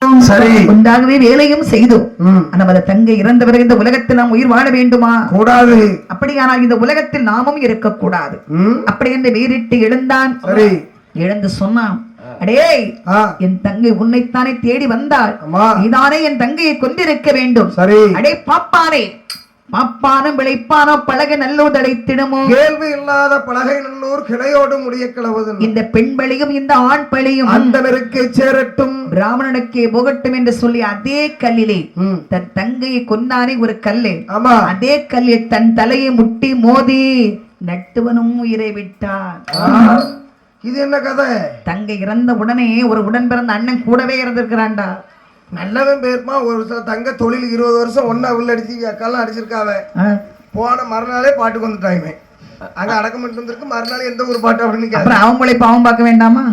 சரி, உண்டாகவே வேலையும் செய்தோம். நமது தங்கை இறந்த பிறகு இந்த உலகத்தில் நாம் உயிர் வாழ வேண்டுமா? கூடாது. அப்படியானால் இந்த உலகத்தில் நாமும் இருக்கக்கூடாது. அப்படி என்று வேறிட்டு எழுந்தான். எழுந்து சொன்னான், அடே என் தங்கை உன்னைத்தானே தேடி வந்தாள், நீதானே என் தங்கையை கொண்டிருக்க வேண்டும். அடே பாப்பானே, பாப்பானும் விளைப்பானோ பலகை நல்லூர் அழைத்திடுமோ, கேள்வி இல்லாத பலகை நல்லூர் கிளையோடு முடிய கிளவது. இந்த பெண் பலியும் இந்த ஆண் பலியும் அந்தனருக்கு சேரட்டும், பிராமணனுக்கே போகட்டும் என்று சொல்லி அதே கல்லிலே தன் தங்கையை கொண்டானே ஒரு கல்லு, அதே கல்லில் தன் தலையை முட்டி மோதி நட்டுவனும் உயிரை விட்டான். இது என்ன கதை? தங்கை இறந்த உடனே ஒரு உடன் பிறந்த அண்ணன் கூடவே இறந்திருக்கிறான்டா. நல்லவன் பேருமா. ஒரு தங்க தொழில் 20 வருஷம் ஒன்னா உள்ள அடிச்சு அக்காலாம் அடிச்சிருக்காவ. போன மறுநாளே பாட்டுக்கு வந்துட்டாங்க. அங்க அடக்கம் பண்ணிட்டு வந்திருக்கு. மறுநாள் எந்த ஒரு பாட்டு அப்படின்னு அப்புறம் அவங்களே பாவம் பார்க்க வேண்டாமா?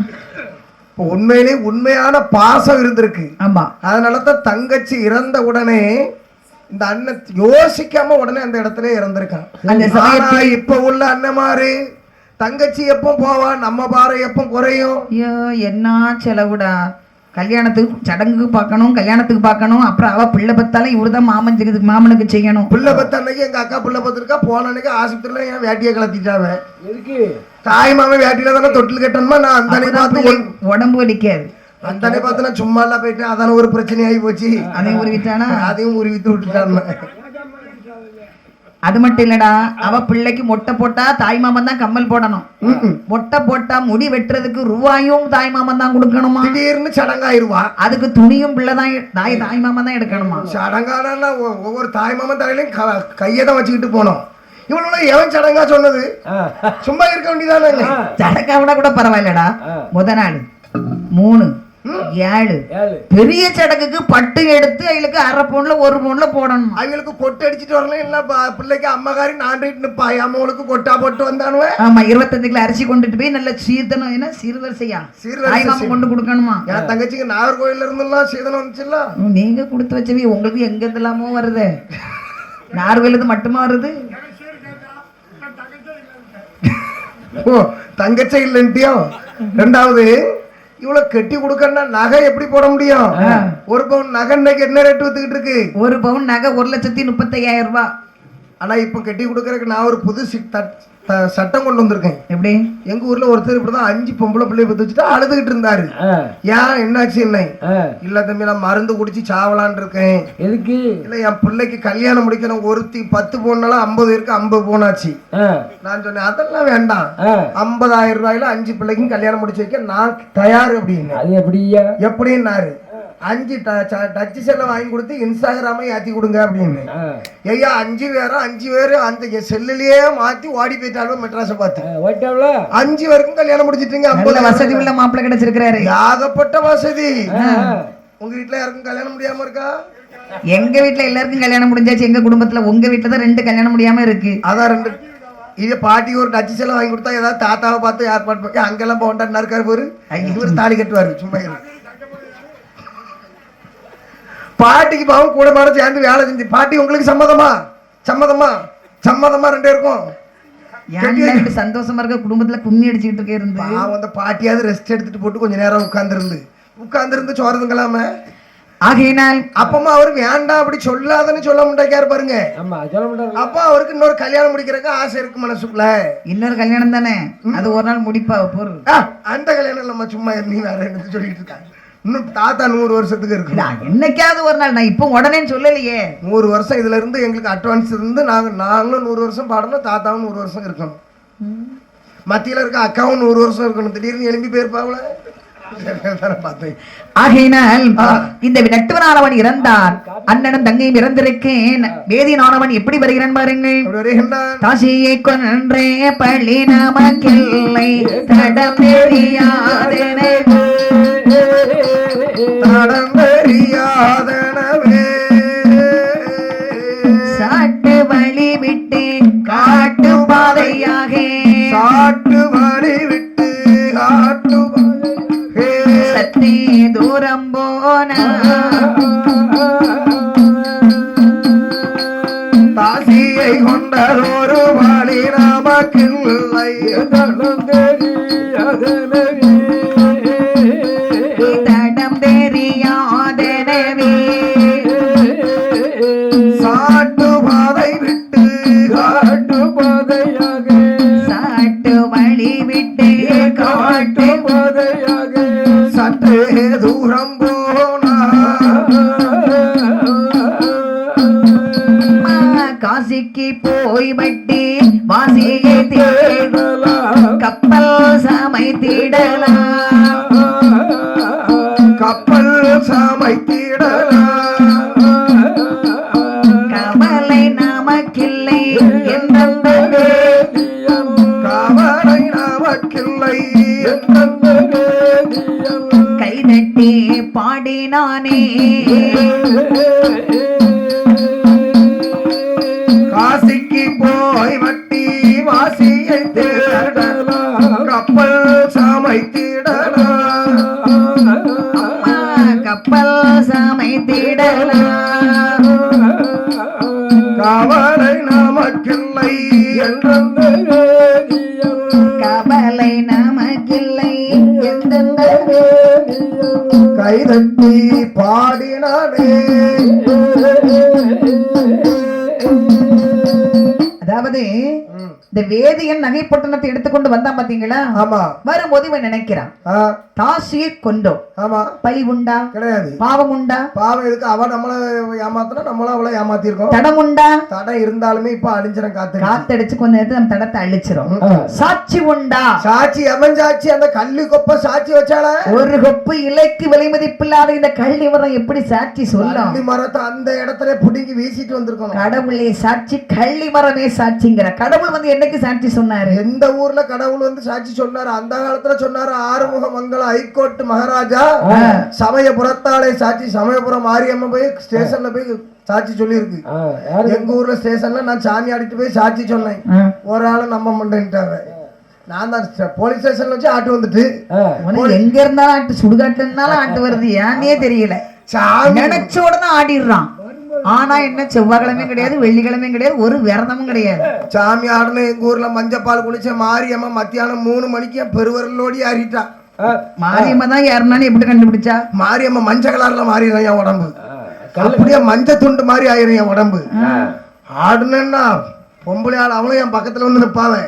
உண்மையிலே உண்மையான பாசம் இருந்திருக்கு. ஆமா, அதனாலதான் தங்கச்சி இறந்த உடனே இந்த அண்ணன் யோசிக்காம உடனே அந்த இடத்துல இறந்திருக்கான். அந்த சமயத்துல இப்ப உள்ள அண்ணமாரு தங்கச்சி எப்போ போவா, நம்ம பாரு எப்போ குறையும். ஐயோ என்ன செலவுடா, கல்யாணத்துக்கு சடங்குக்கு பார்க்கணும், கல்யாணத்துக்கு பார்க்கணும், அப்புறம் அவ பிள்ளை பத்தாலும் இவருதான் மாமனுக்கு செய்யணும். பிள்ளை பத்த அன்னைக்கு எங்க அக்கா பிள்ளை பத்திருக்கா, போன அன்னைக்கு ஆஸ்பத்திரியில என் வேட்டியை கலத்திட்டாவ. தாய் மாமன் வேட்டியில தானே தொட்டில் கட்டணுமா. நான் அந்த அன்னைக்கு பார்த்து உடம்பு வலிக்காது. அந்த அன்னைக்கு பார்த்து நான் சும்மா எல்லாம் போயிட்டேன். அதான ஒரு பிரச்சனை ஆகி போச்சு. அதையும் உருவிட்டானா? அதையும் உருவித்து விட்டுட்டான். அது மட்டும் இல்லடா, அவ பிள்ளைக்கு மொட்டை போட்டா தாய் மாமன் தான் கம்மல் போடணும். மொட்டை போட்டா முடி வெட்டுறதுக்கு ரூபாயும் தாய் மாமன் தான் கொடுக்கணுமா? திடீர்னு சடங்காயிருவா. அதுக்கு துணியும் பிள்ளைதான் தாய் மாமன் தான் எடுக்கணுமா? சடங்கானா ஒவ்வொரு தாய் மாமன் தலையிலையும் கையை தான் வச்சுக்கிட்டு போனோம். இவனோட எவன் சடங்கா சொன்னது? சும்மா இருக்க வேண்டியதானே. சடங்கா விட கூட பரவாயில்லடா. முத நாள் 3 7 பெரிய சடங்குக்கு பட்டு எடுத்து அவங்களுக்கு 1/2 பவுன்ல 1 பவுன்ல போடணும். அவங்களுக்கு கொட்டு அடிச்சுட்டு வரலாம். இல்ல பிள்ளைக்கு அம்மகாரி நாண்டிட்டு நிப்பாய். அம்மாவுக்கு கொட்டா போட்டு வந்தானுவ. ஆமா, 25 கிலோ அரிசி கொண்டுட்டு போய் நல்ல சீர்தனம், என்ன சீர்வரிசையா சீர்வரிசை கொண்டு கொடுக்கணுமா? என் தங்கச்சிக்கு நாகர்கோயில இருந்தெல்லாம் சீதனம் வந்துச்சுல்ல. நீங்க கொடுத்து வச்சவே உங்களுக்கு எங்க இருந்தெல்லாமோ வருது. நாகர்கோயில மட்டுமா வருது? ஓ, தங்கச்சி இல்லன்ட்டியோ. 2வது இவ்வளவு கட்டி கொடுக்கணும்னா நகை எப்படி போட முடியும்? 1 பவுன் நகை இன்னைக்கு என்ன ரேட் வித்துக்கிட்டு இருக்கு? 1 பவுன் நகை 1,35,000 ரூபாய். ஆனா இப்ப கட்டி கொடுக்கறதுக்கு நான் ஒரு புது சட்டம் கொண்டு வந்திருக்கேன். எப்படி? எங்க ஊர்ல ஒருத்தர் இப்படிதான் 5 பொம்பளை பிள்ளைய பத்து வச்சுட்டு அழுதுகிட்டு இருந்தாரு. ஏன் என்னாச்சு? என்ன இல்ல தம்பி, நான் மருந்து குடிச்சு சாவலான் இருக்கேன். எதுக்கு? இல்ல என் பிள்ளைக்கு கல்யாணம் முடிக்கணும். ஒருத்தி 10 பவுனால 50 இருக்கு, 50 பவுனாச்சு. நான் சொன்னேன் அதெல்லாம் வேண்டாம், 50,000 ரூபாயில 5 பிள்ளைக்கும் கல்யாணம் முடிச்சு வைக்க நான் தயார் அப்படின்னு. அது எப்படியா? எப்படின்னாரு, 5 டச் செல்ல வாங்கி கொடுத்து இன்ஸ்டாகிராமை ஏத்தி கொடுங்க அப்படின்னு. ஐயா 5 பேரும் அந்த செல்லுலயே மாத்தி ஓடி போயிட்டாலும் மெட்ராஸை பார்த்து 5 பேருக்கும் கல்யாணம் முடிச்சிட்டீங்க. 50 வசதி உள்ள மாப்பிள்ளை கிடைச்சிருக்காரு. ஏகப்பட்ட வசதி. உங்க வீட்டுல யாருக்கும் கல்யாணம் முடியாம இருக்கா? எங்க வீட்டுல எல்லாருக்கும் கல்யாணம் முடிஞ்சாச்சு. எங்க குடும்பத்துல உங்க வீட்டுல தான் 2 கல்யாணம் முடியாம இருக்கு. அதான் 2. இதே பாட்டி ஒரு டச் செல்ல வாங்கி கொடுத்தா ஏதாவது தாத்தாவை பார்த்து ஏற்பாடு அங்கெல்லாம் போண்டா இருக்காரு போரு. இவரு தாலி கட்டுவாரு. சும்மா பாட்டிக்கு பாவம் கூட மாட சேர்ந்து வேலை செஞ்சு. பாட்டி உங்களுக்கு சம்மதமா? சம்மதமா? சம்மதமா 2 இருக்கும். சந்தோஷமா இருக்க குடும்பத்துல கும்மி அடிச்சுட்டு இருக்கே இருந்து அந்த பாட்டியாவது ரெஸ்ட் எடுத்துட்டு போட்டு கொஞ்ச நேரம் உட்கார்ந்து சோறதுங்களாம. ஆகையினால் அப்பமா அவரு வேண்டாம் அப்படி சொல்லாதன்னு சொல்ல முடியாது பாருங்க. அப்ப அவருக்கு இன்னொரு கல்யாணம் முடிக்கிறதுக்கு ஆசை இருக்கு மனசுக்குள்ள. இன்னொரு கல்யாணம் தானே, அது ஒரு நாள் முடிப்பா பொருள். அந்த கல்யாணம் நம்ம சும்மா நீ வேற என்ன சொல்லிட்டு இருக்காங்க. இன்னும் தாத்தா 100 வருஷத்துக்கு இருக்கு. என்னைக்காவது ஒரு நாள். நான் இப்போ உடனே சொல்லலையே. 100 வருஷம் இதுல இருந்து எங்களுக்கு அட்வான்ஸ் இருந்து நாங்களும் 100 வருஷம் பாடணும். தாத்தாவும் 100 வருஷம் இருக்கணும். மத்தியில இருக்க அக்காவும் 100 வருஷம் இருக்கணும். திடீர்னு எழும்பி போயிருப்பாங்கள. ஆகையினால் இந்த நட்டுவனானவன் இறந்தான். அண்ணனும் தங்கையும் இறந்திருக்கேன். வேதியனானவன் எப்படி வருகிறான் பாருங்கள். காசியை கொன்றே பள்ளி நமக்கில்லை தடம் தெரியாதனவே சாட்டு வழி விட்டு காட்டு பாதையாக சாட்டு வழி விட்டு காட்டு சத்தே தூரம் போன தாசியை கொண்டதொரு வழி நமக்கில்லை தடம் தெரியாத போனா காசிக்கு போய் வட்டி வாசியை தேடலாம் கப்பல் சமைத்திடலாம் கப்பல் சமைத்திடலாம் கவலை நமக்கில்லை எந்தெந்த கவலை நமக்கில்லை கைதட்டி பாடினானே காசிக்கு போய் வட்டி வாசியை தேடலாம் கப்பல் சமைத்திடலாம் கப்பல் சமைத்திடலாம் கவலை நமக்கில்லை என்றென்று கவலை நமக்கில்லை எந்தெந்த கைதட்டி பாடினானே. அதாவது இந்த வேதியன் நகைப்பட்டணத்தை எடுத்துக்கொண்டு வந்தான் பாத்தீங்களா? ஆமா. வரும்போது இவன் நினைக்கிறான் தாசியை கொண்டோம். ஆமா. பழி உண்டா? கிடையாது. பாவம் உண்டா? பாவம் இருக்கு. அவ நம்மள ஏமாத்தினா நம்மளும் அவளை ஏமாத்தி இருக்கோம். தடம் உண்டா? தடம் இருந்தாலுமே இப்ப அழிஞ்சிடும். காத்தடிச்சு கொஞ்ச நேரத்துல நம்ம தடத்தை அழிச்சிரும். சாட்சி உண்டா? சாட்சி எவன் சாட்சி? அந்த கல்லு கொப்ப சாட்சி வச்சால ஒரு கொப்பு இலைக்கு விலை மதிப்பில்லாத இந்த கள்ளி மரம் எப்படி சாட்சி சொல்லும்? கள்ளி மரத்தை அந்த இடத்துல புடுங்கி வீசிட்டு வந்திருக்கோம். கடவுளே சாட்சி, கள்ளி மரமே சாட்சிங்கிற கடவுள் வந்து என்னைக்கு சாட்சி சொன்னாரு? எந்த ஊர்ல கடவுள் வந்து சாட்சி சொன்னாரு? அந்த காலத்துல சொன்னாரு. ஆறுமுக மங்கல ஹைகோர்ட் மகாராஜா சமயபுரத்தாலே சாட்சி. சமயபுரம் மாரியம்மன் போய் ஸ்டேஷன்ல போய் சாட்சி சொல்லி இருக்கு. எங்க ஊர்ல ஸ்டேஷன்ல நான் சாமி ஆடிட்டு போய் சாட்சி சொன்னேன். ஒரு ஆளு நம்ப மாட்டேன்ட்டாங்க. நான் தான் போலீஸ் ஸ்டேஷன்ல வச்சு ஆட்டு வந்துட்டு எங்க இருந்தாலும் ஆட்டு, சுடுகாட்டுல இருந்தாலும் ஆட்டு வருது. ஏன்னே தெரியல. நினைச்ச உடனே ஆடிடுறான். ஆனா என்ன செவ்வாய்க்கிழமையும் கிடையாது, வெள்ளிக்கிழமையும் கிடையாது, ஒரு விரதமும் கிடையாது. சாமி ஆடுன எங்க ஊர்ல மஞ்சப்பால் குளிச்ச மாரியம்மா மத்தியானம் 3 மணிக்கு என் பெருவரலோடி ஆறிட்டா. மாரியம்மா தான் யாருனாலும் எப்படி கண்டுபிடிச்சா? மாரியம்மா மஞ்சள் கலர்ல மாறிடும் என் உடம்பு. அப்படியே மஞ்சள் துண்டு மாதிரி ஆயிரும் என் உடம்பு. ஆடுனா பொம்பளை ஆள் அவளும் என் பக்கத்துல வந்து நிப்பாவேன்.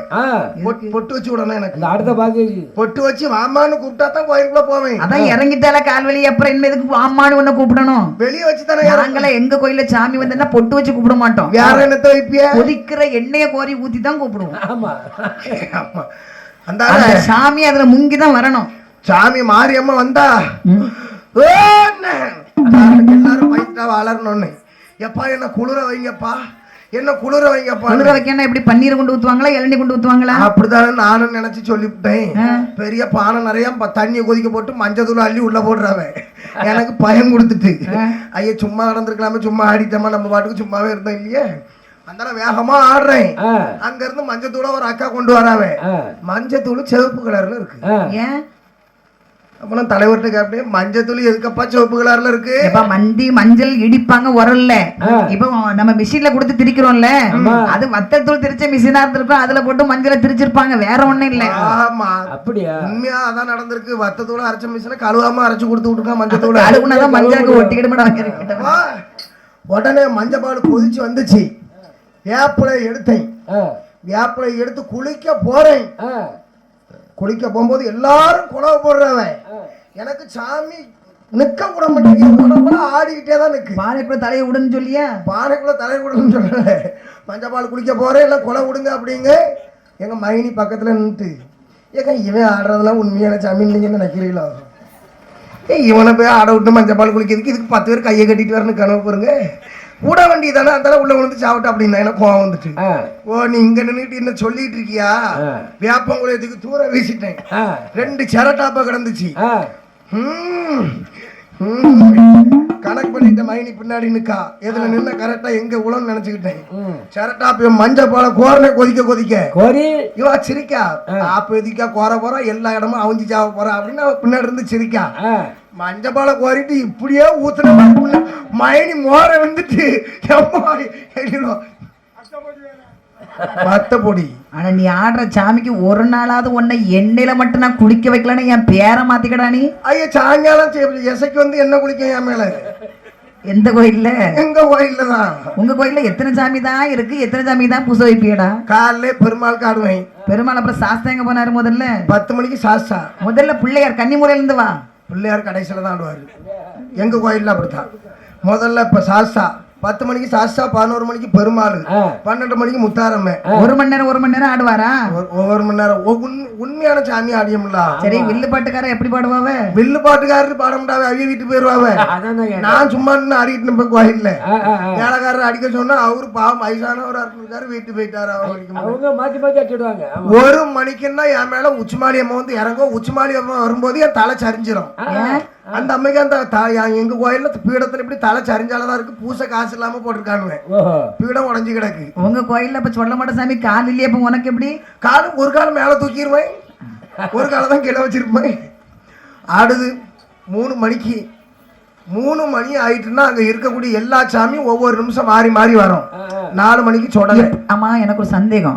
பொட்டு வச்சு விடணும் எனக்கு. அடுத்த பாக்கு பொட்டு வச்சு வாமான்னு கூப்பிட்டா தான் கோயிலுக்குள்ள போவேன். அதான் இறங்கிட்டால கால்வெளி. அப்புறம் என்ன எதுக்கு வாமான்னு ஒண்ணு கூப்பிடணும்? வெளியே வச்சு தானே. நாங்கள எங்க கோயில சாமி வந்தா பொட்டு வச்சு கூப்பிட மாட்டோம். வேற என்னத்த வைப்பிய? கொதிக்கிற எண்ணெய கோரி ஊத்தி தான் கூப்பிடுவோம். ஆமா. அந்த சாமி அதுல முங்கிதான் வரணும். சாமி மாரியம்மா வந்தா எல்லாரும் வயிற்றா வளரணும்னு. எப்பா என்ன குளிர வைங்கப்பா, என்ன குளிர வைங்கப்பா. குளிர வைக்கணும். எப்படி பன்னீர் கொண்டு ஊத்துவாங்களா, இளநீ கொண்டு ஊத்துவாங்களா? அப்படித்தானே நானும் நினைச்சு சொல்லிவிட்டேன். பெரிய பானை நிறைய தண்ணியை கொதிக்க போட்டு மஞ்சள் தூள் அள்ளி உள்ள போடுறாவன். எனக்கு பயம் கொடுத்துட்டு ஐயா சும்மா நடந்திருக்கலாமே, சும்மா ஆடிட்டோமா, நம்ம பாட்டுக்கு சும்மாவே இருந்தோம் இல்லையே. அந்த வேகமா ஆடுறேன். அங்க இருந்து மஞ்சள் தூள ஒரு அக்கா கொண்டு வராவே. மஞ்சள் தூள் சிவப்பு கலர்ல இருக்கு. ஏன் அப்ப தலைவர்கிட்ட கேட்டேன், மஞ்சள் தூள் எதுக்கப்பா சிவப்பு கலர்ல இருக்கு? மந்தி மஞ்சள் இடிப்பாங்க உரல்ல. இப்ப நம்ம மிஷின்ல கொடுத்து திரிக்கிறோம்ல, அது வத்தல் தூள் திரிச்ச மிஷினா இருக்கும். அதுல போட்டு மஞ்சளை திரிச்சிருப்பாங்க, வேற ஒண்ணும் இல்ல. ஆமா. அப்படியா? உண்மையா அதான் நடந்திருக்கு. வத்த தூள் அரைச்ச மிஷினை கழுவாம அரைச்சு கொடுத்து விட்டுருக்கா. மஞ்சள் தூள் அழுகுனதான் மஞ்சளுக்கு ஒட்டிக்கிட்டு உடனே மஞ்சள் பால் கொதிச்சு வந்துச்சு. வேப்பிலை எடுத்தேன். வேப்பிலை எடுத்து குளிக்க போறேன். குளிக்க போகும்போது எல்லாரும் குழவை போடுறவன். எனக்கு சாமி நிக்க கூட மாட்டேங்குது. ஆடிக்கிட்டே தான் நிக்கு. பானைக்குள்ள தலையை விடுன்னு சொல்லியா? பானைக்குள்ள தலையை விடுன்னு சொல்ல. மஞ்சள் பால் குளிக்க போறேன். எல்லாம் குழவை விடுங்க அப்படிங்க. எங்க மைனி பக்கத்துல நின்றுட்டு, ஏங்க இவன் ஆடுறதெல்லாம் உண்மையான சாமி நீங்கன்னு நினைக்கிறீங்களோ? இவனை போய் ஆட விட்டு மஞ்சள் பால் குளிக்கிறதுக்கு இதுக்கு 10 பேர் கையை கட்டிட்டு வரணும் கனவு பாருங்க. கூட வண்டி தானே, அந்த உள்ள விழுந்து சாப்பிட்டா அப்படின்னா எனக்கு கோவம் வந்துட்டு. ஓ நீ இங்க நின்றுட்டு என்ன சொல்லிட்டு இருக்கியா? வேப்பங்குளத்துக்கு தூர வீசிட்டேன். 2 செரட்டாப்ப கிடந்துச்சு. கணக்கு பண்ணிட்ட. மைனி பின்னாடி நிக்கா. எதுல நின்ன கரெக்டா எங்க உளன்னு நினைச்சுக்கிட்டேன். செரட்டாப்ப மஞ்சள் பால கோரனை கொதிக்க கொதிக்க இவா சிரிக்கா. ஆப்ப எதிக்கா கோர போறா, எல்லா இடமும் அவிஞ்சு சாவ போறா அப்படின்னு பின்னாடி இருந்து சிரிக்கா. மஞ்சள் பாலை கோரிட்டு இப்படியே ஊத்துன மைனி மோர வந்துட்டு பத்த பொடி. ஆனா நீ ஆடுற சாமிக்கு ஒரு நாளாவது உன்னை எண்ணெயில மட்டும் நான் குளிக்க வைக்கலன்னு என் பேரை மாத்திக்கடா நீ. ஐயா சாயங்காலம் எசைக்கு வந்து என்ன குளிக்க என் மேல. எந்த கோயில்ல? எங்க கோயில்ல தான். உங்க கோயில்ல எத்தனை சாமி தான் இருக்கு? எத்தனை சாமி தான் பூசை வைப்பியடா? காலைல பெருமாள் காடுவேன். பெருமாள் அப்புறம் சாஸ்தா எங்க போனாரு? முதல்ல 10 மணிக்கு சாஸ்தா. முதல்ல பிள்ளையார் கன்னிமுறையில இருந்து வா. பிள்ளையார் கடைசியில தான் ஆடுவாரு. எங்க கோயில்ல அப்படித்தான். முதல்ல இப்ப சாஸ்தா 10 மணிக்கு சாஸ்தா, 11 மணிக்கு பெருமாள், 12 மணிக்கு முத்தாரம்மை. 1 மணி நேரம் ஆடுவாரா? ஒவ்வொரு மணி நேரம் உண்மையான சாமி ஆடியம்ல. சரி, வில்லு பாட்டுக்காரன் எப்படி பாடுவாவ? வில்லு பாட்டுக்காரரு பாட முடியாத, அவிய வீட்டு போயிருவாவ. நான் சும்மா நின்று ஆடிட்டு இருப்பேன் கோயில்ல. வேலைக்காரர் அடிக்க சொன்னா அவரு பாவம் வயசானவர் இருக்காரு, வீட்டு போயிட்டாரு. அவர் 1 மணிக்குன்னா என் மேல உச்சிமாலி அம்மா வந்து இறங்கும். உச்சிமாலி அம்மா வரும்போது என் தலை சரிஞ்சிடும். அந்த அம்மைக்கு அந்த எங்க கோயில்ல பீடத்துல இப்படி தலை சரிஞ்சாலதான் இருக்கு. பூசை காசு இல்லாம போட்டிருக்கானுங்க. பீடம் உடஞ்சி கிடக்கு. உங்க கோயில்ல இப்ப சொல்ல மாட்டேன் சாமி, கால் இல்லையே. இப்ப உனக்கு எப்படி? காலம் ஒரு காலம் மேல தூக்கிடுவேன், ஒரு காலம் தான் கீழே வச்சிருப்பேன். ஆடுது 3 மணிக்கு. 3 மணி ஆயிட்டுன்னா அங்க இருக்கக்கூடிய எல்லா சாமியும் ஒவ்வொரு நிமிஷம் மாறி மாறி வரும். 4 மணிக்கு சொடல. ஆமா, எனக்கு ஒரு சந்தேகம்.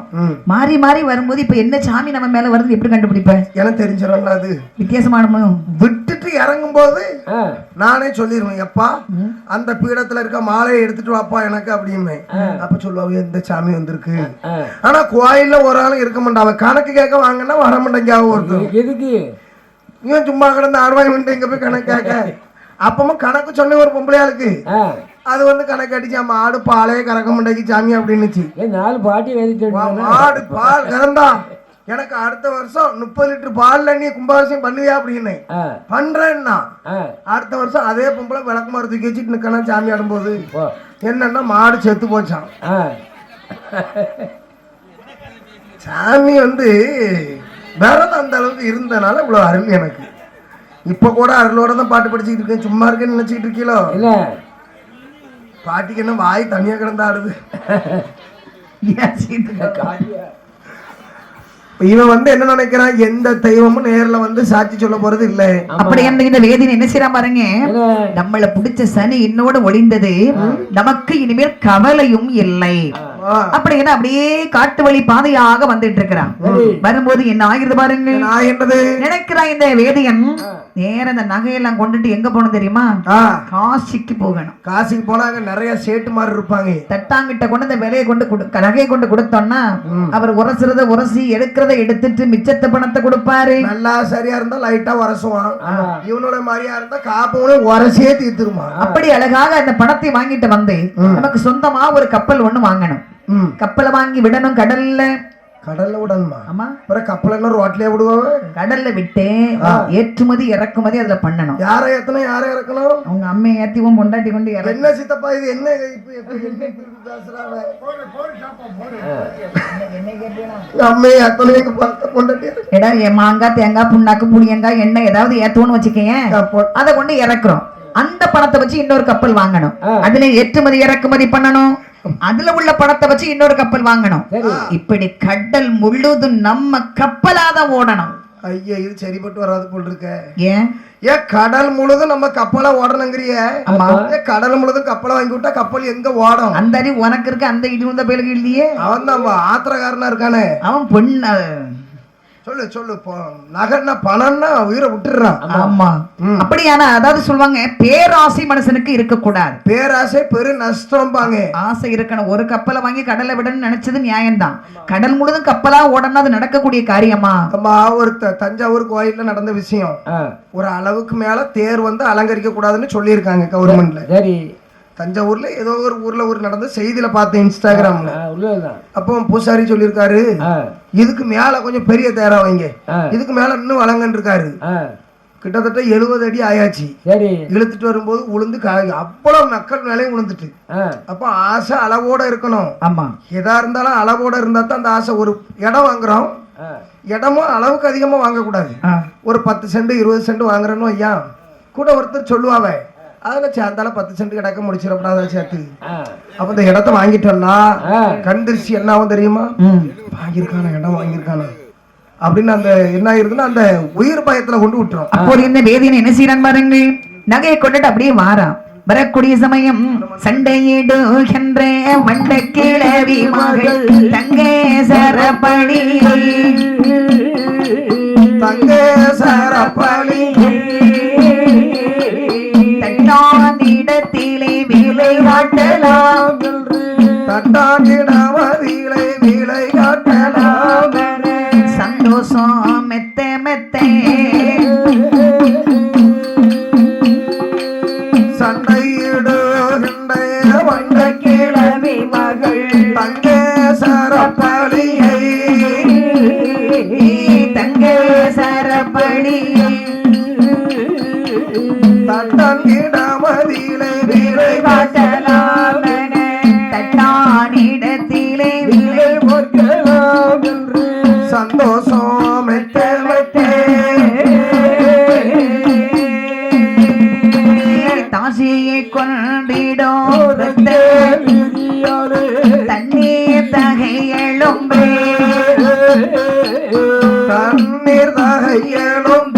மாறி மாறி வரும்போது இப்ப என்ன சாமி நம்ம மேல வருது எப்படி கண்டுபிடிப்ப? எனக்கு தெரிஞ்சிடும். அது வித்தியாசமான விட்டுட்டு இறங்கும் போது நானே சொல்லிடுவேன், எப்பா அந்த பீடத்துல இருக்க மாலையை எடுத்துட்டு வாப்பா எனக்கு அப்படின்னு. அப்ப சொல்லுவாங்க எந்த சாமி வந்திருக்கு. ஆனா கோயில்ல ஒரு ஆளும் இருக்க மாட்டாங்க. கணக்கு கேட்க வாங்கன்னா வர மாட்டேங்க. ஒருத்தர் இவன் சும்மா கிடந்து ஆடுவாங்க, இங்க போய் கணக்கு கேட்க. அப்பமா கணக்கு சொன்ன ஒரு பொம்பளையாளுக்கு அது வந்து கணக்கு அடிச்சு ஆடு பாலே கறக்க மாட்டேங்கி சாமி அப்படின்னுச்சு. 4 பாட்டி ஆடு பால் கறந்தா எனக்கு அடுத்த வருஷம் 30 லிட்டர் பால்ல நீ கும்பாபிஷேகம் பண்ணுவியா அப்படின்னு பண்றேன்னா, அடுத்த வருஷம் அதே பொம்பளை விளக்குமாறு தூக்கி வச்சுட்டு நிக்கணும் சாமி ஆடும்போது. என்னன்னா மாடு செத்து போச்சான். சாமி வந்து விரதம் அந்த அளவுக்கு இருந்தனால இவ்வளவு அருள் எனக்கு. இப்ப கூட அருளோட தான் பாட்டு படிச்சுக்கிட்டு இருக்கேன். சும்மா இருக்கேன்னு நினைச்சுக்கிட்டு இருக்கீங்களோ? பாட்டிக்கு என்ன வாய் தனியா கிடந்து ஆடுது. இவன் வந்து என்ன நினைக்கிறான், எந்த தெய்வமும் நேர்ல வந்து சாட்சி சொல்ல போறது இல்ல. அப்படி இந்த வேதியன் என்ன செய்யறான் பாருங்க, நம்மள பிடிச்ச சனி என்னோட ஒளிந்தது, நமக்கு இனிமேல் கவலையும் இல்லை அப்படின்னு அப்படியே காட்டு வழி பாதையாக வந்துட்டு இருக்கிறான். வரும்போது என்ன ஆகிறது பாருங்க. நினைக்கிறான் இந்த வேதியன் நேர அந்த நகையெல்லாம் கொண்டுட்டு எங்க போகணும் தெரியுமா? காசிக்கு போகணும். காசிக்கு போனாங்க நிறைய சேட்டு மாதிரி இருப்பாங்க. தட்டாங்கிட்ட கொண்டு அந்த விலையை கொண்டு நகையை கொண்டு கொடுத்தோம்னா அவர் உரசுறத உரசி எடுக்கிறத எடுத்துட்டு மிச்சத்த பணத்தை கொடுப்பாரு. நல்லா சரியா இருந்தா லைட்டா உரசுவான். இவனோட மாதிரியா இருந்தா காப்பவனே உரசியே தீர்த்துருமா. அப்படி அழகாக அந்த பணத்தை வாங்கிட்டு வந்து நமக்கு சொந்தமா ஒரு கப்பல் ஒண்ணு வாங்கணும். கப்பலை வாங்கி விடணும் கடல்ல. கடல்ல விடணுமா? ஆமா. கப்பல் என்ன ரோட்லயே விடுவாங்க? கடல்ல விட்டு ஏற்றுமதி இறக்குமதி அதுல பண்ணணும். யாரை ஏத்தணும் யாரை இறக்கணும்? அவங்க அம்மை ஏத்திவும் பொண்டாட்டி கொண்டு என்ன சித்தப்பா இது என்ன அம்மையை ஏத்தணும் பொண்டாட்டி? எடா மாங்காய் தேங்காய் புண்ணாக்கு புளியங்காய் எண்ணெய் ஏதாவது ஏத்தோன்னு வச்சுக்கேன், அதை கொண்டு இறக்குறோம். அந்த பணத்தை வச்சு இன்னொரு கப்பல் வாங்கணும். அதுல ஏற்றுமதி இறக்குமதி பண்ணணும். அதுல உள்ள பணத்தை வச்சு இன்னொரு கப்பல் வாங்கணும். இப்படி கடல் முழுதும் நம்ம கப்பலாதான் ஓடணும். ஐயா இது சரிப்பட்டு வராது போல் இருக்க. ஏன் கடல் முழுதும் நம்ம கப்பலா ஓடணுங்கிறிய? கடல் முழுதும் கப்பலை வாங்கி விட்டா கப்பல் எங்க ஓடும்? அந்த அறிவு உனக்கு இருக்கு, அந்த இடி வந்த பேருக்கு இல்லையே. அவன் தான் ஆத்திரக்காரனா இருக்கானே. அவன் பொண்ணு சொல்லு சொல்லு, நகர்னா பணம்னா உயிரை விட்டுறான். ஆமா, அப்படியான அதாவது சொல்லுவாங்க பேராசை மனுஷனுக்கு இருக்க கூடாது. பேராசை பெரு நஷ்டம் பாங்க. ஆசை இருக்கணும். ஒரு கப்பலை வாங்கி கடலை விடணும்னு நினைச்சது நியாயம்தான். கடல் முழுதும் கப்பலா ஓடணும், அது நடக்கக்கூடிய காரியமா? ஒரு தஞ்சாவூர் கோயில்ல நடந்த விஷயம். ஒரு அளவுக்கு மேல தேர் வந்து அலங்கரிக்க கூடாதுன்னு சொல்லியிருக்காங்க கவர்மெண்ட்ல. சரி, தஞ்சாவூர்ல ஏதோ ஒரு ஊர்ல ஒரு நடந்த செய்தியில பார்த்தேன் இன்ஸ்டாகிராம்ல. அப்போ பூசாரி சொல்லியிருக்காரு, இதுக்கு மேல கொஞ்சம் பெரிய தேரா வைங்க, இதுக்கு மேல இன்னும் வழங்கன்னு இருக்காரு. கிட்டத்தட்ட 70 அடி ஆயாச்சு. இழுத்துட்டு வரும்போது உளுந்து அவ்வளவு மக்கள் மேலே உளுந்துட்டு. அப்ப ஆசை அளவோட இருக்கணும். ஆமா, எதா இருந்தாலும் அளவோட இருந்தா தான் அந்த ஆசை. ஒரு இடம் வாங்குறோம், இடமும் அளவுக்கு அதிகமா வாங்க கூடாது. ஒரு 10 சென்ட் 20 சென்ட் வாங்குறேன்னு ஐயா கூட ஒருத்தர் சொல்லுவாங்க, அதுல சேர்ந்தாலும் 10 சென்ட் கிடக்க முடிச்சிடப்படாத சேர்த்து. அப்ப இந்த இடத்த வாங்கிட்டோம்னா கண்டிருச்சு என்ன ஆகும் தெரியுமா? வாங்கியிருக்கான இடம் வாங்கியிருக்கான அப்படின்னு அந்த என்ன ஆயிருதுன்னா அந்த உயிர் பயத்துல கொண்டு விட்டுரும். அப்போ இந்த வேதியன் என்ன செய்யறான் பாருங்க, நகையை கொண்டுட்டு அப்படியே வாரான். வரக்கூடிய சமயம் சண்டையிடுகின்ற மண்ட கிழவி மகள் தங்கே சரப்பணி தங்கே சரப்பணி தட்டாண்டிடத்திலே வீலை காட்டலாம், தட்டாண்டிடமதிலே வீலை காட்டலாம். சந்தோஷம் மெத்த மெத்த சண்டையிடுகின்ற வந்த கிழவி மகள் தங்கே சரப்படியை தங்கே சரப்படியை தட்டங்கிடமதிலே வீரை காட்டலாம் தட்டானிடத்திலே விலை பொற்கலாம் என்று சந்தோஷம் மெத்தே தாசியை கொண்டிடும் தண்ணீர் தகை எழும்பே தண்ணீர் தகையலும்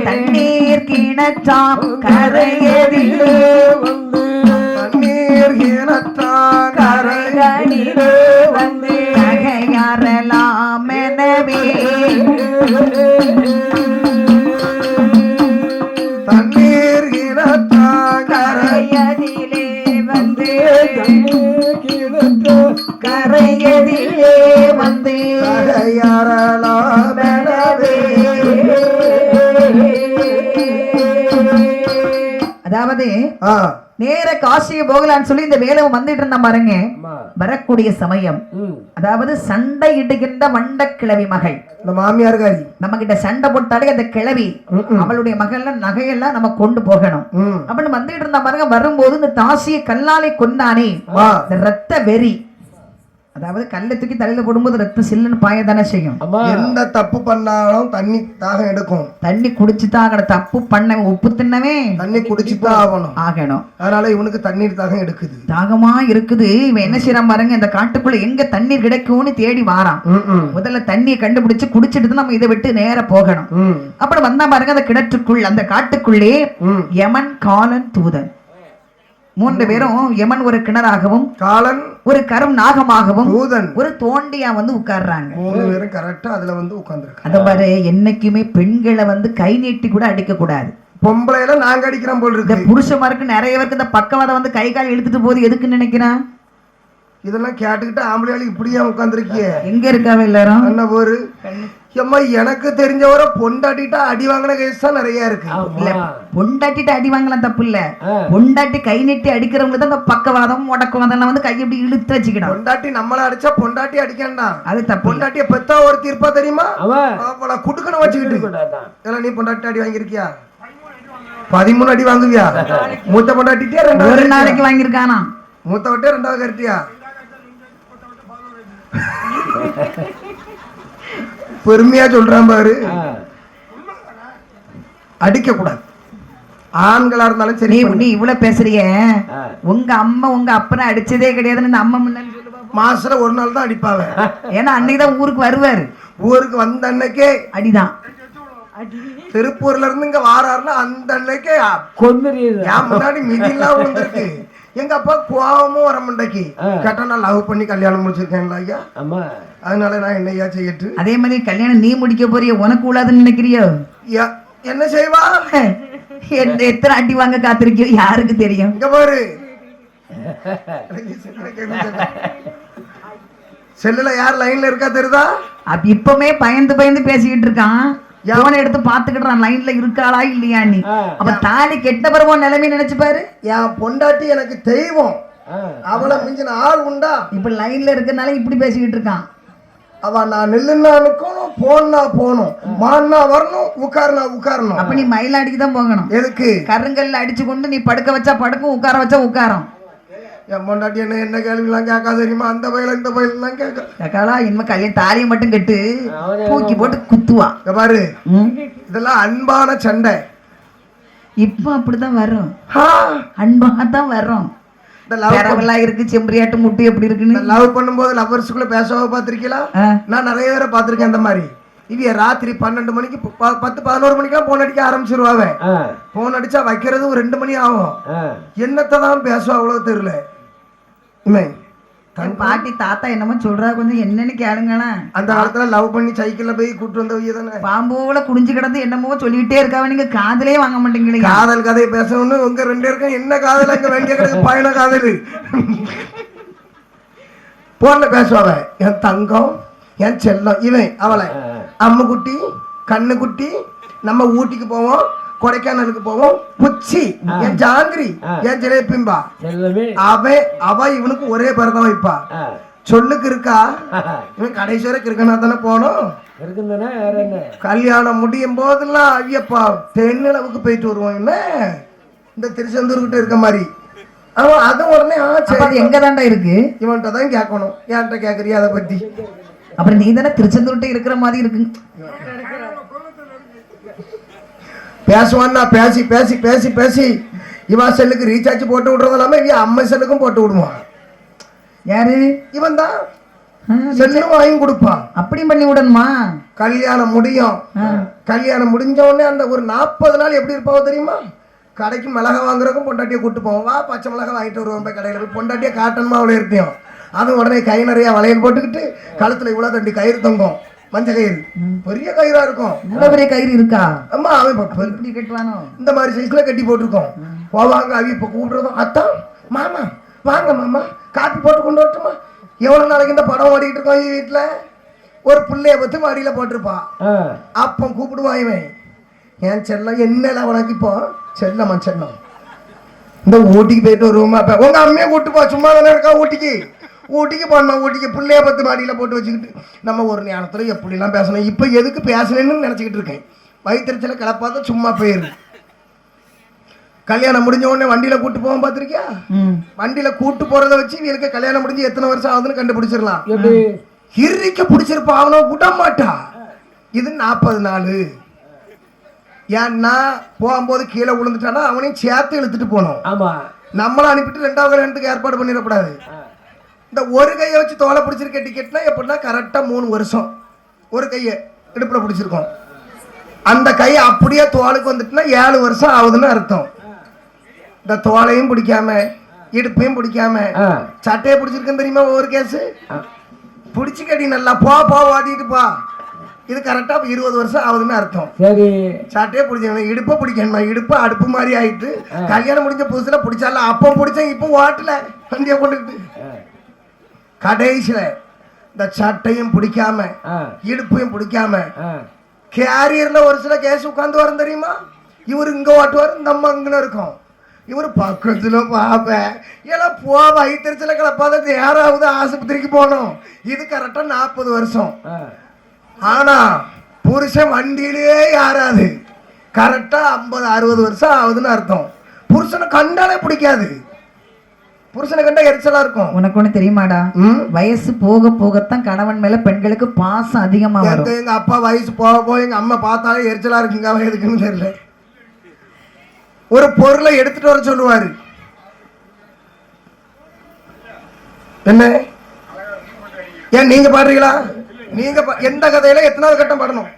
தண்ணீர் கிணற்றாம் கரையதிலே தண்ணீர் கிணற்றான் கரைகளிலே வந்து தகையாறலாம் எனவே தண்ணீர் கிணற்றான் கரையதிலே வந்து கரையதிலே வந்து தகையாறலாம் எனவே. அதாவது ஆ, நேர காசியை போகலான்னு சொல்லி இந்த வேலை வந்துட்டு இருந்தா பாருங்க. வரக்கூடிய சமயம் அதாவது சண்டை இடுகின்ற வண்ட கிழவி மகள் இந்த மாமியார்காரி நம்ம கிட்ட சண்டை போட்டாலே அந்த கிழவி அவளுடைய மகள்ல நகையெல்லாம் நம்ம கொண்டு போகணும் அப்படின்னு வந்துட்டு இருந்தா பாருங்க. வரும்போது இந்த தாசியை கல்லாலை கொண்டானே இந்த ரத்த வெறி, அதாவது கல்லை தூக்கி தலையில போடும்போது ரத்தம் சில்லுன்னு பாயதானே செய்யும். எந்த தப்பு பண்ணாலும் தண்ணி தாகம் எடுக்கும். தண்ணி குடிச்சுதான் தப்பு பண்ண உப்பு தின்னவே தண்ணி குடிச்சுதான் ஆகணும். அதனால இவனுக்கு தண்ணீர் தாகம் எடுக்குது, தாகமா இருக்குது. இவன் என்ன செய்யறான் பாருங்க, இந்த காட்டுக்குள்ள எங்க தண்ணீர் கிடைக்கும்னு தேடி வாரான். முதல்ல தண்ணியை கண்டுபிடிச்சு குடிச்சிட்டு நம்ம இதை விட்டு நேர போகணும். அப்புறம் வந்தா பாருங்க அந்த கிணற்றுக்குள் அந்த காட்டுக்குள்ளே யமன் காலன் தூதன் மூன்று பேரும், யமன் ஒரு கிணறாகவும் காலன் ஒரு கரும் நாகமாகவும் தூதன் ஒரு தோண்டியா வந்து உட்கார்றாங்க. மூணு பேரும் கரெக்டா அதுல வந்து உட்கார்ந்துருக்காங்க. அத பாரு, என்னைக்குமே பெண்களை வந்து கை நீட்டி கூட அடிக்க கூடாது. பொம்பளையில நாங்க அடிக்கிறோம் போல் இருக்கு. புருஷமாருக்கு நிறைய பேருக்கு இந்த பக்கவாதம் வந்து கை கால் இழுத்துட்டு போது எதுக்குன்னு நினைக்கிறான். இதெல்லாம் கேட்டுக்கிட்டு ஆம்பளையாளி இப்படியா உட்கார்ந்துருக்கிய? எங்க இருக்காவ எல்லாரும்? என்ன போரு எம்மா, எனக்கு தெரிஞ்சவரை பொண்டாட்டிட்டா அடி வாங்கின கேஸ் தான் நிறைய இருக்கு. பொண்டாட்டிட்டு அடி வாங்கலாம் தப்பு இல்ல, பொண்டாட்டி கை நீட்டி அடிக்கிறவங்களுக்கு தான் இந்த பக்கவாதம் முடக்குவாதம் வந்து கையை இப்படி இழுத்து வச்சுக்கிடும். பொண்டாட்டி நம்மள அடிச்சா பொண்டாட்டி அடிக்கண்டாம், அது தப்பு. பொண்டாட்டிய பெத்தா ஒரு தீர்ப்பா தெரியுமா? அவளை குடுக்கணும் வச்சுக்கிட்டு. இதெல்லாம் நீ பொண்டாட்டி அடி வாங்கிருக்கியா? 13 அடி வாங்குவியா? மூத்த பொண்டாட்டிட்டியா? ஒரு நாளைக்கு வாங்கியிருக்கானா? மூத்த விட்டே ரெண்டாவது கருத்தியா? பெருமையா சொல்றான் பாரு. அடிக்க கூடாது, ஆண்களா இருந்தாலும் சரி. நீ இவ்வளவு பேசுறிய, உங்க அம்மா உங்க அப்பனை அடிச்சதே கிடையாதுன்னு அம்மா முன்னாடி மாசத்துல ஒரு நாள் தான் அடிப்பாங்க. ஏன்னா அன்னைக்குதான் ஊருக்கு வருவாரு. ஊருக்கு வந்த அன்னைக்கே அடிதான். திருப்பூர்ல இருந்து இங்க வாராருன்னா அந்த அன்னைக்கே என் முன்னாடி மிதிலாம் விழுந்திருக்கு. எங்க அப்பா கோவமும் வர முண்டைக்கு கேட்டா நான் லவ் பண்ணி கல்யாணம் முடிச்சிருக்கேன்ல ஐயா, அதனால நான் என்னையா செய்யட்டு. அதே மாதிரி கல்யாணம் நீ முடிக்க போறிய, உனக்கு உள்ளாதுன்னு நினைக்கிறியோ? என்ன செய்வா? எத்தனை அடி வாங்க காத்திருக்கியோ யாருக்கு தெரியும். இங்க பாரு, செல்லுல யார் லைன்ல இருக்கா தெரியுதா? இப்பவுமே பயந்து பயந்து பேசிக்கிட்டு இருக்கான். எவனை எடுத்து பாத்துக்கிட்டான் லைன்ல இருக்காளா இல்லையா. நீ அப்ப தாலி கெட்ட பருவ நிலைமை நினைச்சு பாரு. என் பொண்டாட்டி எனக்கு தெய்வம், அவளை மிஞ்சின ஆள் உண்டா? இப்ப லைன்ல இருக்கனால இப்படி பேசிக்கிட்டு இருக்கான். அவ நான் நில்லுன்னா நிக்கணும், போனா போகணும், மான்னா வரணும், உட்காருனா உட்காரணும். அப்ப நீ மயிலாடிக்கு தான் போகணும். எதுக்கு? கருங்கல்ல அடிச்சு கொண்டு நீ படுக்க வச்சா படுக்கும், உட்கார வச்சா உட்காரும். என் பொண்டாட்டி என்ன கேள்விலாம் கேட்காது தெரியுமா? அந்த பயில இந்த பயிலாம் கேட்காளா? இனிமே கல்யாணம் தாலியை மட்டும் கட்டு தூக்கி போட்டு குத்துவா. பாரு, இதெல்லாம் அன்பான சண்டை. இப்ப அப்படிதான் வரும், அன்பா தான் வரும். இருக்கு செம்பரியாட்டு முட்டு எப்படி இருக்குன்னு லவ் பண்ணும்போது லவ்வர்ஸுக்குள்ள பேசவா பாத்திருக்கீங்களா? நான் நிறைய பேரை பாத்திருக்கேன் அந்த மாதிரி. இவ ராத்திரி 12 மணிக்கு 10-11 மணிக்கெல்லாம் போன் அடிக்க ஆரம்பிச்சிருவாங்க. போன் அடிச்சா வைக்கிறது ஒரு 2 மணி ஆகும். என்னத்தான் பேசுவா அவ்வளவு தெரியல. பாட்டி தாத்தா என்னமோ சொல்றா, கொஞ்சம் என்னன்னு கேளுங்களா. அந்த காலத்துல லவ் பண்ணி சைக்கிள்ல போய் கூட்டு வந்தவங்க தானே. பாம்போல குடிஞ்சு கிடந்து என்னமோ சொல்லிட்டே இருக்காவ, நீங்க காதலே வாங்க மாட்டேங்கிறீங்க. காதல் கதையை பேசணும்னு உங்க 2 பேருக்கும் என்ன காதல் அங்க வேண்டிய கிடக்கு? பயண காதல். போன்ல பேசுவாங்க, என் தங்கம், என் செல்லம், இவன் அவளை அம்மு குட்டி, கண்ணு குட்டி, நம்ம ஊட்டிக்கு போவோம், கொடைக்கானலுக்கு போவோம். புச்சி என் ஜாங்கிரி என் ஜிலேபிம்பா. அவ இவனுக்கு ஒரே பேர் தான் வைப்பா. சொல்லுக்கு இருக்கா இவன் கடைசி வரைக்கும் இருக்கனா தானே போனோம். கல்யாணம் முடியும் போதெல்லாம் ஐயப்பா தென்னிலவுக்கு போயிட்டு வருவோம். என்ன இந்த திருச்செந்தூர் கிட்ட இருக்க மாதிரி அவன் அது உடனே எங்க தாண்டா இருக்கு இவன்கிட்ட தான் கேட்கணும். ஏன்ட்ட கேக்குறியா அதை பத்தி? அப்புறம் நீ தானே திருச்செந்தூர்கிட்ட இருக்கிற மாதிரி இருக்கு. பேசுவான்னா பேசி பேசி பேசி பேசி இவா செல்லுக்கு ரீசார்ஜ் போட்டு விடுறது இல்லாம இவ அம்மா செல்லுக்கும் போட்டு விடுவான். யாரு? இவன் தான் செல்லும் வாங்கி கொடுப்பான். அப்படியும் பண்ணி விடணுமா? கல்யாணம் முடியும். கல்யாணம் முடிஞ்ச உடனே அந்த ஒரு 40 நாள் எப்படி இருப்பாவோ தெரியுமா? கடைக்கு மிளகா வாங்குறதுக்கும் பொண்டாட்டியை கூட்டு போவோம். வா பச்சை மிளகா வாங்கிட்டு வருவோம். போய் கடையில் போய் பொண்டாட்டியை காட்டணுமா அவ்வளோ இருப்போம். அதுவும் உடனே கை நிறைய வளையல் போட்டுக்கிட்டு கழுத்துல இவ்வளோ தண்டி கயிறு தொங்கும். மஞ்சள் கயிறு பெரிய கயிறா இருக்கும். இவ்வளவு பெரிய கயிறு இருக்கா? ஆமா அவன் எப்படி கட்டுவானோ இந்த மாதிரி சைஸ்ல கட்டி போட்டிருக்கோம். போவாங்க அவ இப்ப கூப்பிடுறதும் அத்தான் மாமா வாங்க மாமா காப்பி போட்டு கொண்டு வரட்டுமா? எவ்வளவு நாளைக்கு இந்த படம் ஓடிக்கிட்டு இருக்கோம் வீட்டுல. ஒரு பிள்ளைய பத்தி மாடியில போட்டிருப்பான். அப்ப கூப்பிடுவான் இவன் என் செல்லம் என்னல உனக்கு இப்போ செல்லம்மா செல்லம் இந்த ஊட்டிக்கு போயிட்டு வருவோமா? உங்க அம்மையை கூட்டு போ. சும்மா தானே இருக்கா ஊட்டிக்கு போனோம். ஊட்டிக்கு பிள்ளைய பத்து மாடியில போட்டு வச்சுக்கிட்டு நம்ம ஒரு நேரத்துல எப்படிலாம் பேசணும். இப்ப எதுக்கு பேசணும்னு நினைச்சுக்கிட்டு இருக்கேன். வயிற்றுச்சல கிளப்பாத சும்மா போயிரு. கல்யாணம் முடிஞ்ச உடனே வண்டியில கூட்டு போவோம். பாத்திருக்கியா? வண்டியில கூட்டு போறதை வச்சு இவருக்கு கல்யாணம் முடிஞ்சு எத்தனை வருஷம் ஆகுதுன்னு கண்டுபிடிச்சிடலாம். இறுக்க பிடிச்சிருப்பா. அவனை விட மாட்டா. இது 40 நாள். ஏன்னா போகும்போது கீழே விழுந்துட்டானா அவனையும் சேர்த்து இழுத்துட்டு போனோம். நம்மள அனுப்பிட்டு 2வது கல்யாணத்துக்கு ஏற்பாடு பண்ணிடக்கூடாது. இந்த ஒரு கையை வச்சு தோலை பிடிச்சிருக்க டிக்கெட்னா எப்படின்னா கரெக்டா 3 வருஷம் ஒரு கையை இடுப்புல பிடிச்சிருக்கோம். அந்த கையை அப்படியே தோலுக்கு வந்துட்டுனா 7 வருஷம் ஆகுதுன்னு அர்த்தம். இந்த தோலையும் பிடிக்காம இடுப்பையும் பிடிக்காம சட்டையை பிடிச்சிருக்கேன்னு தெரியுமா? ஒவ்வொரு கேஸ் பிடிச்சி கட்டி நல்லா போ ஓட்டிட்டு போ. இது கரெக்டா 20 வருஷம் ஆகுதுன்னு அர்த்தம். சரி சட்டையை பிடிச்ச இடுப்பை பிடிக்கணுமா? இடுப்பு அடுப்பு மாதிரி ஆயிட்டு கல்யாணம் முடிஞ்ச புதுசுல பிடிச்சால அப்போ பிடிச்சேன். இப்போ ஓட்டல வண்டியை கொண்டுக்கிட்டு கடைசியில இந்த சட்டையும் பிடிக்காம இடுப்பையும் பிடிக்காம கேரியர்ல ஒரு சில கேஸ் உட்காந்து வரும் தெரியுமா? இவர் இங்க ஓட்டுவார், இந்த அம்மா இங்கன்னு இருக்கும். இவர் பக்கத்துல பாப்பேன் எல்லாம் போ வயிற்றுல கிளப்பாத யாராவது ஆஸ்பத்திரிக்கு போனோம். இது கரெக்டா 40 வருஷம். ஆனா புருஷன் வண்டியிலே யாராது கரெக்டா 50-60 வருஷம் ஆகுதுன்னு அர்த்தம். புருஷனை கண்டாலே பிடிக்காது. புருஷனை கண்டா எரிச்சலா இருக்கும். உனக்கு ஒண்ணு தெரியுமாடா? வயசு போக போகத்தான் கணவன் மேல பெண்களுக்கு பாசம் அதிகமா வரும். எங்க அப்பா வயசு போக போக எங்க அம்மா பார்த்தாலே எரிச்சலா இருக்குங்க. அவன் எதுக்குன்னு தெரியல. ஒரு பொருளை எடுத்துட்டு வர சொல்லுவாரு. என்ன ஏன் நீங்க பாடுறீங்களா? நீங்க எந்த கதையில எத்தனாவது கட்டம் பாடணும்?